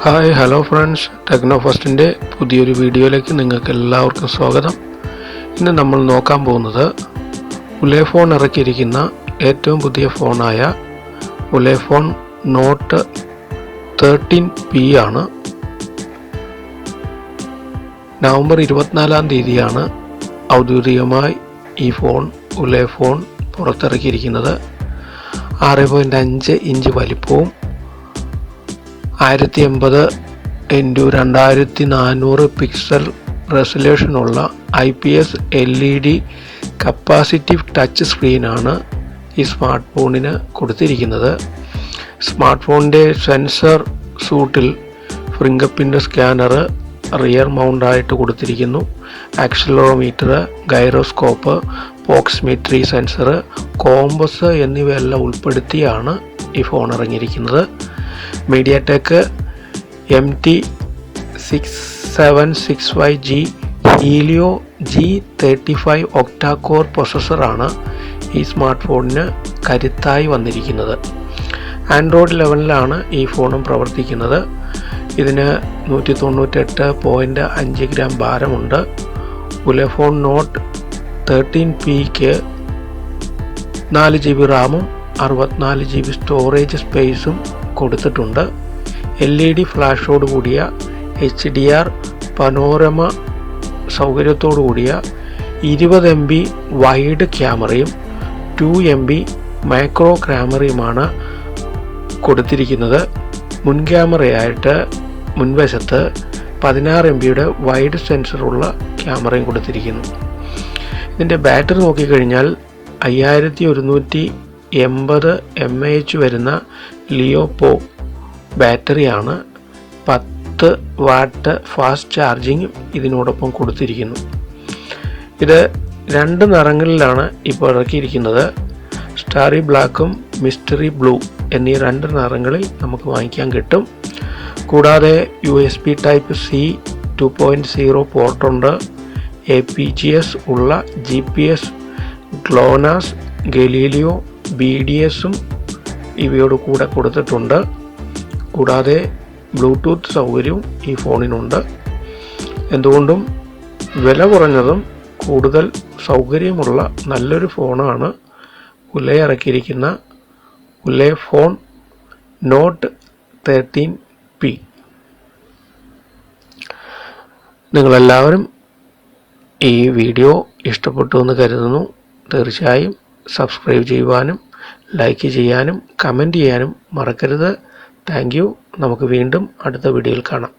Hi hello friends, techno ഫസ്റ്റിൻ്റെ പുതിയൊരു വീഡിയോയിലേക്ക് നിങ്ങൾക്ക് എല്ലാവർക്കും സ്വാഗതം. ഇന്ന് നമ്മൾ നോക്കാൻ പോകുന്നത് ഉലേഫോൺ ഇറക്കിയിരിക്കുന്ന ഏറ്റവും പുതിയ ഫോണായ ഉലേഫോൺ നോട്ട് 13p ആണ്. നവംബർ 24-ാം തീയതിയാണ് ഔദ്യോഗികമായി ഈ ഫോൺ ഉലേഫോൺ പുറത്തിറക്കിയിരിക്കുന്നത്. 6.5 ഇഞ്ച് വലിപ്പവും 1080x2400 പിക്സൽ റെസൊല്യൂഷനുള്ള IPS LED കപ്പാസിറ്റീവ് ടച്ച് സ്ക്രീനാണ് ഈ സ്മാർട്ട് ഫോണിന് കൊടുത്തിരിക്കുന്നത്. സ്മാർട്ട് ഫോണിൻ്റെ സെൻസർ സൂട്ടിൽ ഫിംഗർ പ്രിൻ്റ് സ്കാനർ റിയർ മൗണ്ടായിട്ട് കൊടുത്തിരിക്കുന്നു. Accelerometer, gyroscope, proximity sensor, compass എന്നിവയെല്ലാം ഉൾപ്പെടുത്തിയാണ് ഈ ഫോൺ ഇറങ്ങിയിരിക്കുന്നത്. MediaTek MT6765G Helio G35 Octa-core പ്രോസസ്സറാണ് ഈ സ്മാർട്ട് ഫോണിന് കരുത്തായി വന്നിരിക്കുന്നത്. ആൻഡ്രോയിഡ് ലെവലിലാണ് ഈ ഫോണും പ്രവർത്തിക്കുന്നത്. ഇതിന് 198.5 ഗ്രാം ഭാരമുണ്ട്. ഉലേഫോൺ നോട്ട് 13pക്ക് 4GB റാമും 64GB സ്റ്റോറേജ് സ്പേസും കൊടുത്തിട്ടുണ്ട്. LED ഫ്ലാഷോട് കൂടിയ HDR പനോരമ സൗകര്യത്തോടു കൂടിയ 20 MB വൈഡ് ക്യാമറയും 2 MB മൈക്രോ ക്യാമറയുമാണ് കൊടുത്തിരിക്കുന്നത്. മുൻ ക്യാമറയായിട്ട് മുൻവശത്ത് 16 MBയുടെ വൈഡ് സെൻസറുള്ള ക്യാമറയും കൊടുത്തിരിക്കുന്നു. ഇതിൻ്റെ ബാറ്ററി നോക്കിക്കഴിഞ്ഞാൽ 5180 mAh വരുന്ന ലിയോ ബാറ്ററിയാണ്. 10 വാട്ട് ഫാസ്റ്റ് ചാർജിങ് ഇതിനോടൊപ്പം കൊടുത്തിരിക്കുന്നു. ഇത് 2 നിറങ്ങളിലാണ് ഇപ്പോൾ ഇറക്കിയിരിക്കുന്നത്. സ്റ്റാറി ബ്ലാക്കും മിസ്റ്ററി ബ്ലൂ എന്നീ 2 നിറങ്ങളിൽ നമുക്ക് വാങ്ങിക്കാൻ കിട്ടും. കൂടാതെ USB Type-C 2.0 പോർട്ടുണ്ട്. APGS ഉള്ള GPS, ഗ്ലോനാസ്, ഗലീലിയോ, BDSും ഇവയോട് കൂടെ കൊടുത്തിട്ടുണ്ട്. കൂടാതെ ബ്ലൂടൂത്ത് സൗകര്യവും ഈ ഫോണിനുണ്ട്. എന്തുകൊണ്ടും വില കുറഞ്ഞതും കൂടുതൽ സൗകര്യമുള്ള നല്ലൊരു ഫോണാണ് ഇറക്കിയിരിക്കുന്ന ഉലേഫോൺ നോട്ട് 13p. നിങ്ങളെല്ലാവരും ഈ വീഡിയോ ഇഷ്ടപ്പെട്ടു എന്ന് കരുതുന്നു. തീർച്ചയായും സബ്സ്ക്രൈബ് ചെയ്യുവാനും ലൈക്ക് ചെയ്യാനും കമൻറ്റ് ചെയ്യാനും മറക്കരുത്. Thank you. നമുക്ക് വീണ്ടും അടുത്ത വീഡിയോയിൽ കാണാം.